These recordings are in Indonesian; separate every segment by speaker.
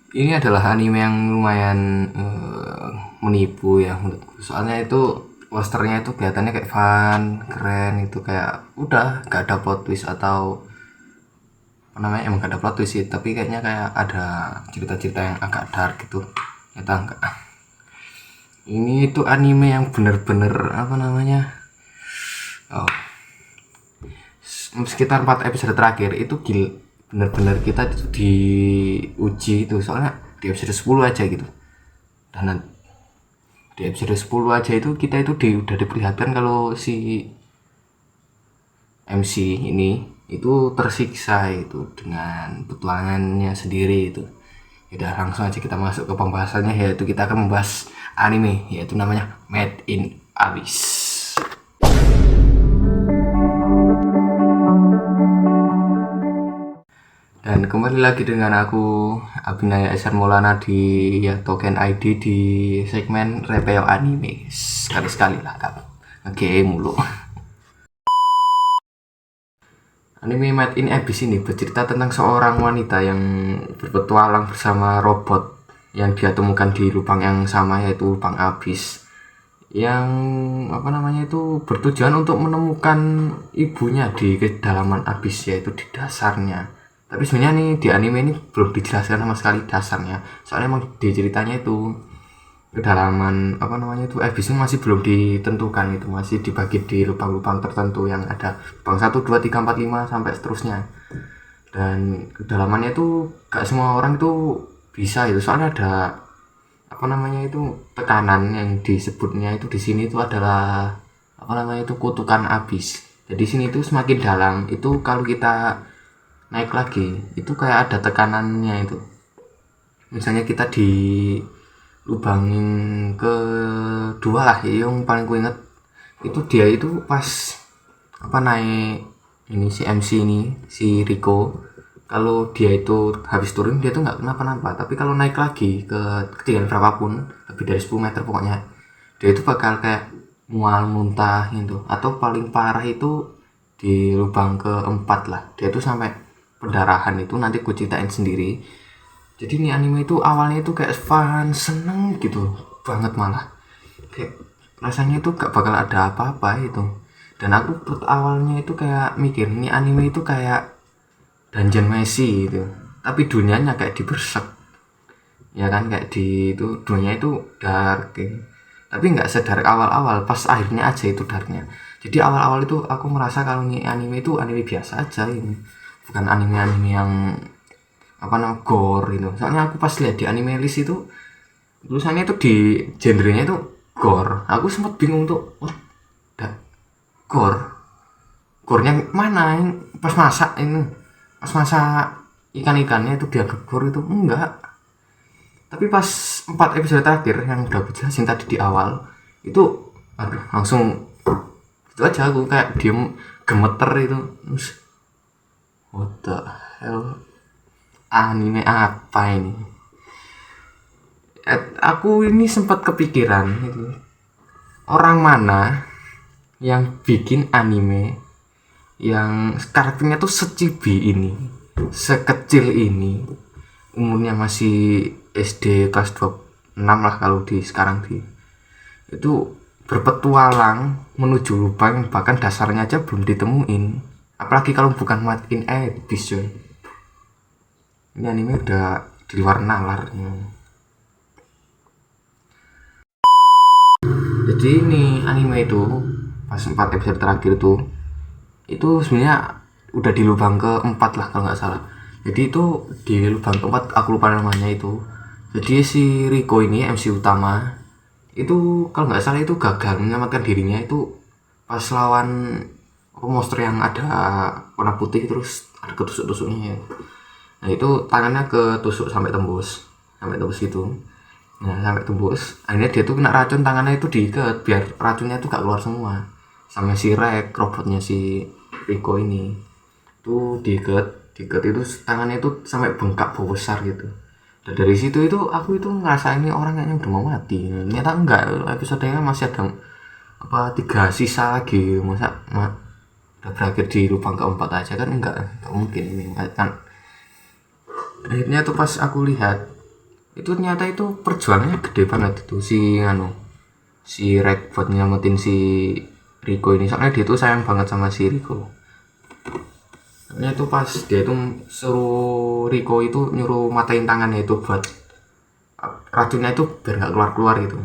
Speaker 1: Ini adalah anime yang lumayan menipu ya menurutku. Soalnya itu posternya itu kelihatannya kayak fun, keren itu kayak udah gak ada plot twist atau apa namanya emang gak ada plot twist sih, tapi kayaknya kayak ada cerita-cerita yang agak dark gitu. Ternyata enggak. Ini itu anime yang bener-bener apa namanya? Oh, sekitar 4 episode terakhir itu bener-bener kita itu diuji itu soalnya di episode 10 aja gitu. Dan di episode 10 aja itu kita itu udah diperlihatkan kalau si MC ini itu tersiksa itu dengan petualangannya sendiri itu. Udah langsung aja kita masuk ke pembahasannya, yaitu kita akan membahas anime yaitu namanya Made in Abyss. Dan kembali lagi dengan aku Abinaya Esan Maulana di ya Token ID di segmen review anime. Sekali-sekali lah kak. Oke mulu. Anime Made in Abyss ini bercerita tentang seorang wanita yang berpetualang bersama robot yang dia temukan di lubang yang sama, yaitu lubang abyss, yang apa namanya itu bertujuan untuk menemukan ibunya di kedalaman abyss, yaitu di dasarnya. Tapi sebenarnya nih di anime ini belum dijelaskan sama sekali dasarnya. Soalnya emang di ceritanya itu kedalaman apa namanya itu abyss masih belum ditentukan, itu masih dibagi di lubang-lubang tertentu yang ada lubang 1, 2, 3, 4, 5 sampai seterusnya. Dan kedalamannya itu gak semua orang itu bisa itu, soalnya ada apa namanya itu tekanan yang disebutnya itu di sini itu adalah apa namanya itu kutukan abyss. Jadi sini itu semakin dalam itu kalau kita naik lagi itu kayak ada tekanannya itu. Misalnya kita di lubangin kedua lah yang paling ku inget itu dia itu pas apa naik ini si MC ini si Rico, kalau dia itu habis turun dia tuh nggak kenapa-napa, tapi kalau naik lagi ke ketinggian berapapun lebih dari 10 meter pokoknya dia itu bakal kayak mual muntah gitu, atau paling parah itu di lubang keempat lah dia tuh sampai pendarahan. Itu nanti ku ceritain sendiri. Jadi ini anime itu awalnya itu kayak fun, seneng gitu banget, malah kayak rasanya itu gak bakal ada apa-apa itu. Dan aku awalnya itu kayak mikir ini anime itu kayak Dungeon Messi itu, tapi dunianya kayak dibersek ya kan, kayak di itu dunianya itu dark gitu. Tapi nggak sedark awal-awal, pas akhirnya aja itu darknya. Jadi awal-awal itu aku merasa kalau ini anime itu anime biasa aja ini, bukan anime-anime yang apa namanya gore gitu. Soalnya aku pas lihat di anime list itu tulisannya itu di genrenya itu gore, aku sempat bingung tuh, oh, gore, gornya mana yang pas masak ini, pas masak ikan-ikannya itu dia gore itu enggak. Tapi pas 4 episode terakhir yang udah aku jelasin tadi di awal itu, aduh langsung itu aja aku kayak diem gemeter itu. What the hell, anime apa ini? Aku ini sempat kepikiran itu, orang mana yang bikin anime yang karakternya tuh secibi ini, sekecil ini, umurnya masih SD kelas 26 lah kalau di sekarang itu berpetualang menuju lubang yang bahkan dasarnya aja belum ditemuin, apalagi kalau bukan Made in Abyss coy. Ini anime udah di luar nalar. Jadi ini anime itu pas 4 episode terakhir tuh itu sebenarnya udah di lubang keempat lah kalau nggak salah. Jadi itu di lubang keempat aku lupa namanya itu. Jadi si Rico ini MC utama itu kalau nggak salah itu gagal menyelamatkan dirinya itu pas lawan monster yang ada warna putih terus ada ketusuk-tusuknya ya. Nah itu tangannya ketusuk sampai tembus gitu. Nah sampai tembus akhirnya dia tuh kena racun, tangannya itu diikat biar racunnya tuh gak keluar semua. Sama si Rek robotnya si Rico ini tuh diikat itu tangannya itu sampai bengkak besar gitu. Dan dari situ itu aku itu ngerasa ini orang kayaknya udah mau mati. Ternyata enggak, episodenya masih ada apa 3 sisa lagi. Masa udah berakhir di lubang keempat aja kan, enggak mungkin ini kan. Akhirnya tuh pas aku lihat itu ternyata itu perjuangannya gede banget itu si Rek buat nyelamatin si Rico ini, soalnya dia tuh sayang banget sama si Rico. Soalnya itu pas dia itu suruh Rico itu nyuruh matain tangannya itu buat racunnya itu biar nggak keluar gitu.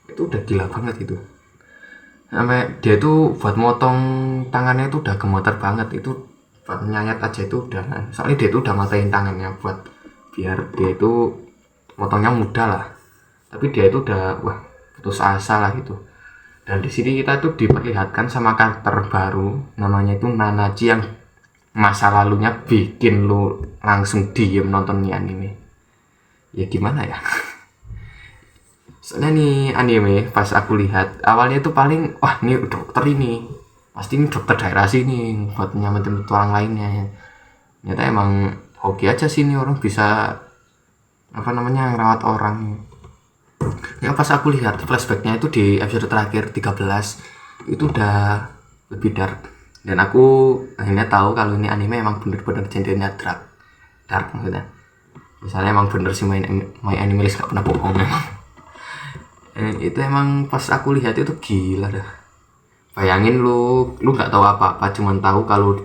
Speaker 1: Itu udah gila banget itu, sampai dia tuh buat motong tangannya itu udah gemeter banget, itu buat nyayat aja itu udah, soalnya dia tuh udah matain tangannya buat biar dia itu motongnya mudah lah, tapi dia itu udah wah putus asa lah gitu. Dan di sini kita tuh diperlihatkan sama karakter baru namanya itu Nanachi yang masa lalunya bikin lu langsung diem nonton nih anime. Ya gimana ya, soalnya nih anime pas aku lihat awalnya itu paling wah ini dokter ini pasti ini dokter daerah sini buat nyamatin petualang lainnya. Ternyata emang hoki aja sih ini orang bisa apa namanya ngerawat orang. Ya pas aku lihat flashbacknya itu di episode terakhir 13 itu udah lebih dark, dan aku akhirnya tahu kalau ini anime emang bener-bener genrenya dark maksudnya. Misalnya emang bener sih My Animalist gak pernah bohong memang. Itu emang pas aku lihat itu gila dah. Bayangin lu nggak tahu apa-apa, cuman tahu kalau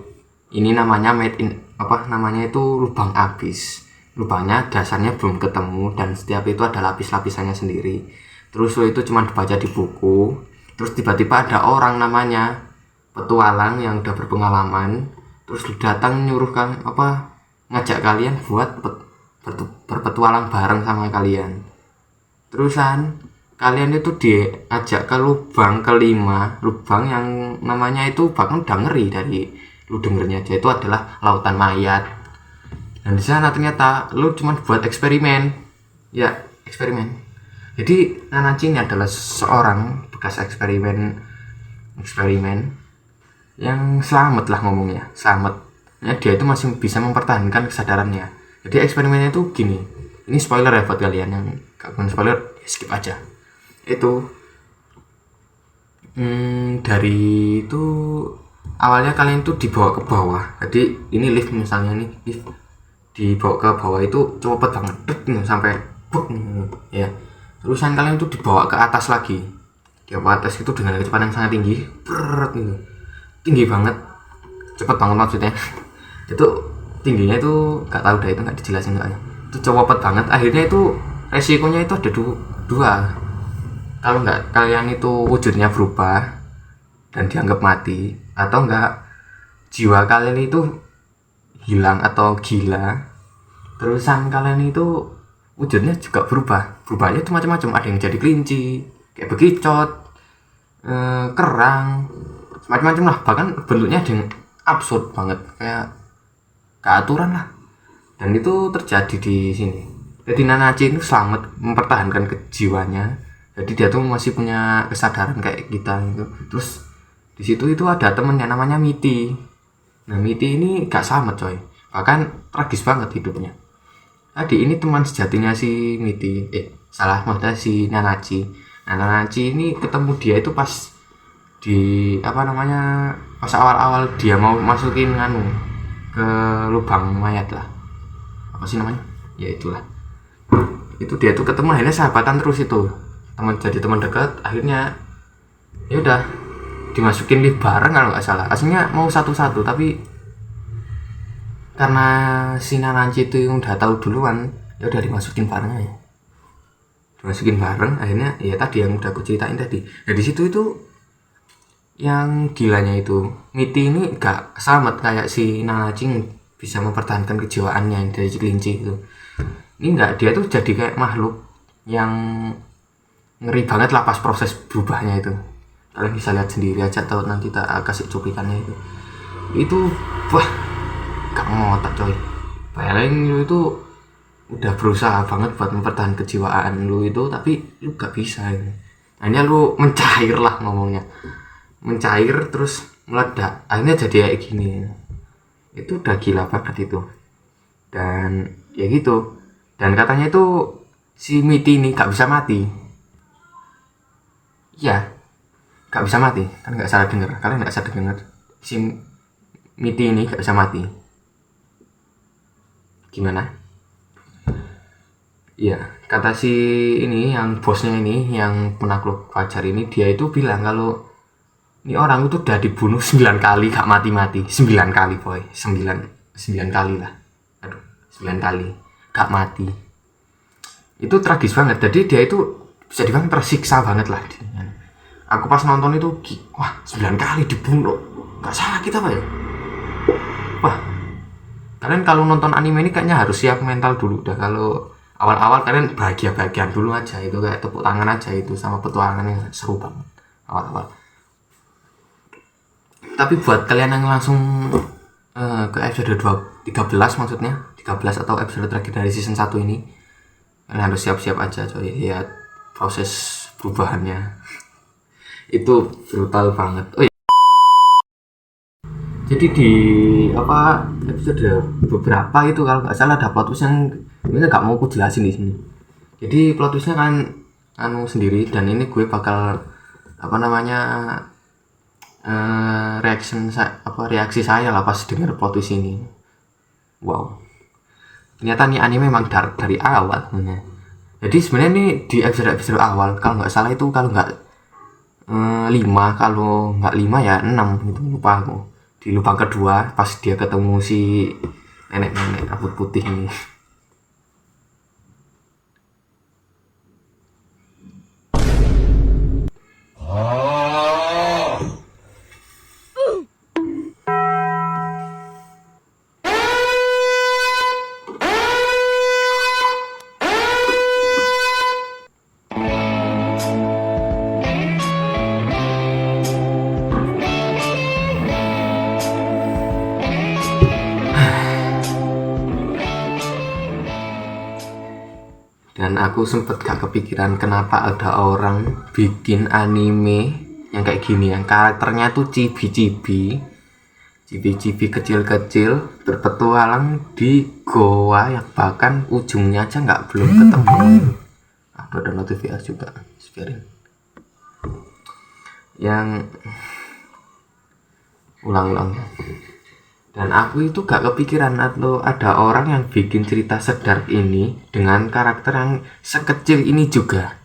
Speaker 1: ini namanya made in apa namanya itu lubang abis. Lubangnya dasarnya belum ketemu dan setiap itu ada lapis-lapisannya sendiri. Terus lu itu cuma dibaca di buku. Terus tiba-tiba ada orang namanya petualang yang udah berpengalaman. Terus datang nyuruhkan apa ngajak kalian buat berpetualang bareng sama kalian. Terusan kalian itu diajak ke lubang kelima, lubang yang namanya itu bahkan udah ngeri dari lu dengernya aja, itu adalah lautan mayat. Dan di sana ternyata lu cuma buat eksperimen, ya eksperimen. Jadi Nanachi ini adalah seorang bekas eksperimen yang selamat lah ngomongnya, selamat. Ya, dia itu masih bisa mempertahankan kesadarannya. Jadi eksperimennya itu gini, ini spoiler ya buat kalian yang gak pengen spoiler, skip aja. Itu dari itu awalnya kalian tuh dibawa ke bawah. Jadi ini lift misalnya nih, lift dibawa ke bawah itu cepet banget sampai ya. Terusan kalian tuh dibawa ke atas lagi. Di atas itu dengan kecepatan yang sangat tinggi, gitu. Tinggi banget, cepet banget maksudnya. Itu tingginya itu gak tahu dah, itu nggak dijelasin soalnya. Itu cepet banget. Akhirnya itu resikonya itu ada dua. Kalau nggak kalian itu wujudnya berubah dan dianggap mati, atau enggak jiwa kalian itu hilang atau gila, terusan kalian itu wujudnya juga berubahnya itu macam-macam, ada yang jadi kelinci kayak bekicot, kerang, macam-macam lah, bahkan bentuknya ada yang absurd banget kayak keaturan lah. Dan itu terjadi di sini. Jadi Nanachi itu selamat mempertahankan kejiwaannya, jadi dia tuh masih punya kesadaran kayak kita gitu. Terus di situ itu ada temennya namanya Miti. Nah Miti ini gak selamat coy, bahkan tragis banget hidupnya. Tadi ini teman sejatinya si Miti, maksudnya si Nanachi. Nah Nanachi ini ketemu dia itu pas di apa namanya, pas awal-awal dia mau masukin ke lubang mayat lah, apa sih namanya ya itulah. Itu dia tuh ketemu, akhirnya sahabatan terus, itu jadi teman dekat. Akhirnya ya udah dimasukin lift bareng kalau nggak salah. Aslinya mau satu-satu, tapi karena si Nanachi itu yang udah tahu duluan, ya udah dimasukin bareng aja. Dimasukin bareng, akhirnya ya tadi yang udah aku ceritain tadi. Nah di situ itu yang gilanya itu Miti ini gak selamat kayak si Nanachi bisa mempertahankan kejiwaannya dari kelinci itu. Ini enggak, dia tuh jadi kayak makhluk yang ngeri banget lah pas proses berubahnya itu. Kalian bisa lihat sendiri aja, atau nanti tak kasih cuplikannya itu wah gak ngotak coy. Bayangin lu itu udah berusaha banget buat mempertahankan kejiwaan lu itu, tapi lu gak bisa gitu. Hanya lu mencair lah ngomongnya, mencair terus meledak, akhirnya jadi kayak gini. Itu udah gila banget itu. Dan ya gitu, dan katanya itu si Miti ini gak bisa mati. Iya, gak bisa mati, kan gak salah denger, kalian gak salah denger. Si Miti ini gak bisa mati. Gimana? Iya, kata si ini yang bosnya ini yang penakluk fajar ini, dia itu bilang kalau ini orang itu udah dibunuh 9 kali gak mati-mati. 9 kali boy, 9 9 kali lah. Aduh, 9 kali gak mati. Itu tragis banget. Jadi dia itu bisa dibilang tersiksa banget lah. Aku pas nonton itu, wah 9 kali dibunuh. Gak sakit apa ya? Wah, kalian kalau nonton anime ini kayaknya harus siap mental dulu dah. Kalau awal-awal kalian bahagia-bahagian dulu aja, itu kayak tepuk tangan aja itu sama petualangan yang seru banget awal-awal. Tapi buat kalian yang langsung ke episode 13 maksudnya 13 atau episode terakhir dari season 1 ini, kalian harus siap-siap aja coy, lihat proses perubahannya. Itu brutal banget. Oh iya. Jadi di episode beberapa itu kalau nggak salah ada plot twist yang ini nggak mau aku jelasin di sini. Jadi plot twistnya kan sendiri, dan ini gue bakal reaksi saya lah pas denger plot twist ini. Wow, ternyata nih anime memang dari awal sebenarnya. Jadi sebenarnya nih di episode awal kalau nggak salah itu, kalau nggak 5, kalau nggak 5 ya 6 gitu, lupa aku. Di lubang kedua pas dia ketemu si nenek-nenek rambut putih ini. Dan aku sempet gak kepikiran kenapa ada orang bikin anime yang kayak gini, yang karakternya tuh cibi-cibi kecil-kecil berpetualang di goa yang bahkan ujungnya aja belum ketemu. Ada notifikasi juga, biarin. Yang ulang-ulang. Dan aku itu gak kepikiran ada orang yang bikin cerita sedark ini dengan karakter yang sekecil ini juga.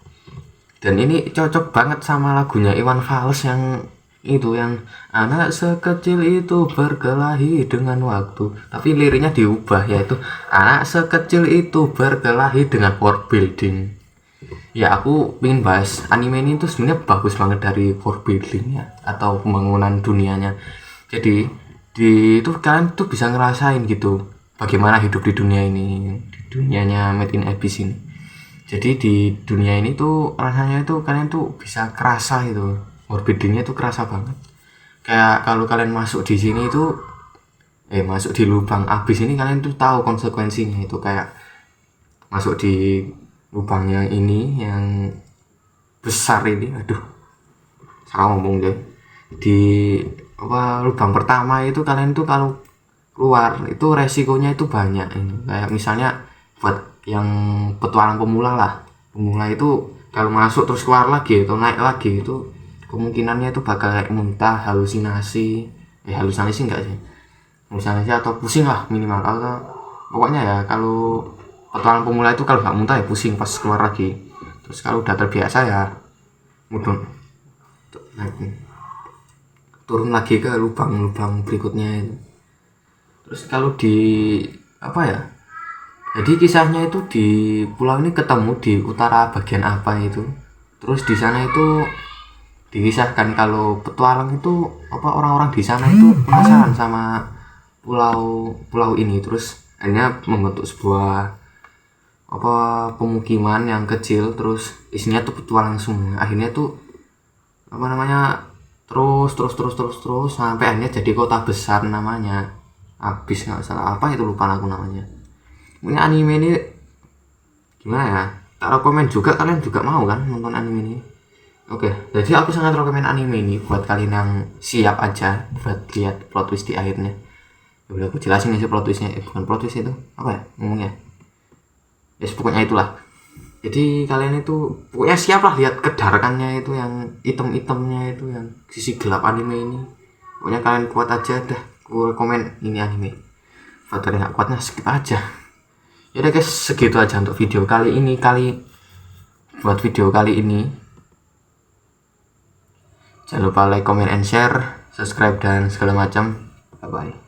Speaker 1: Dan ini cocok banget sama lagunya Iwan Fals yang itu, yang anak sekecil itu berkelahi dengan waktu, tapi liriknya diubah, yaitu anak sekecil itu berkelahi dengan world building. Ya aku pengen bahas anime ini tuh sebenarnya bagus banget dari world buildingnya atau pembangunan dunianya. Jadi itu kalian tuh bisa ngerasain gitu bagaimana hidup di dunia ini, di dunianya Made in Abyss ini. Jadi di dunia ini tuh rasanya itu kalian tuh bisa kerasa itu, world buildingnya tuh kerasa banget. Kayak kalau kalian masuk di sini itu masuk di lubang abyss ini, kalian tuh tahu konsekuensinya. Itu kayak masuk di lubang yang ini, yang besar ini, aduh salah ngomong deh. Di lubang pertama itu kalian tuh kalau keluar itu resikonya itu banyak ini. Kayak misalnya buat yang petualang pemula itu kalau masuk terus keluar lagi atau naik lagi, itu kemungkinannya itu bakal kayak muntah, halusinasi enggak sih, halusinasi atau pusing lah minimal. Kalau pokoknya ya, kalau petualang pemula itu kalau nggak muntah ya pusing pas keluar lagi. Terus kalau udah terbiasa ya mudun turun lagi ke lubang-lubang berikutnya itu. Terus kalau jadi kisahnya itu di pulau ini ketemu di utara bagian apa itu. Terus di sana itu dikisahkan kalau petualang itu orang-orang di sana itu penasaran sama pulau ini, terus akhirnya membentuk sebuah pemukiman yang kecil, terus isinya tuh petualang semua. Akhirnya tuh terus sampai akhirnya jadi kota besar namanya Abyss, nggak salah apa itu, lupa aku namanya. Ini anime ini gimana ya, tak rekomen juga, kalian juga mau kan nonton anime ini. Oke, jadi aku sangat rekomen anime ini buat kalian yang siap aja buat lihat plot twist di akhirnya. Udah aku jelasin aja plot twistnya, bukan plot twist itu apa ya ngomongnya, pokoknya itulah. Jadi kalian itu pokoknya siap lah lihat kedarkannya itu, yang item-itemnya itu, yang sisi gelap anime ini. Pokoknya kalian kuat aja dah, aku rekomen ini anime. Buat kalian gak kuatnya skip aja. Yaudah guys, segitu aja untuk video kali ini. Jangan lupa like, comment, and share, subscribe dan segala macam. Bye bye.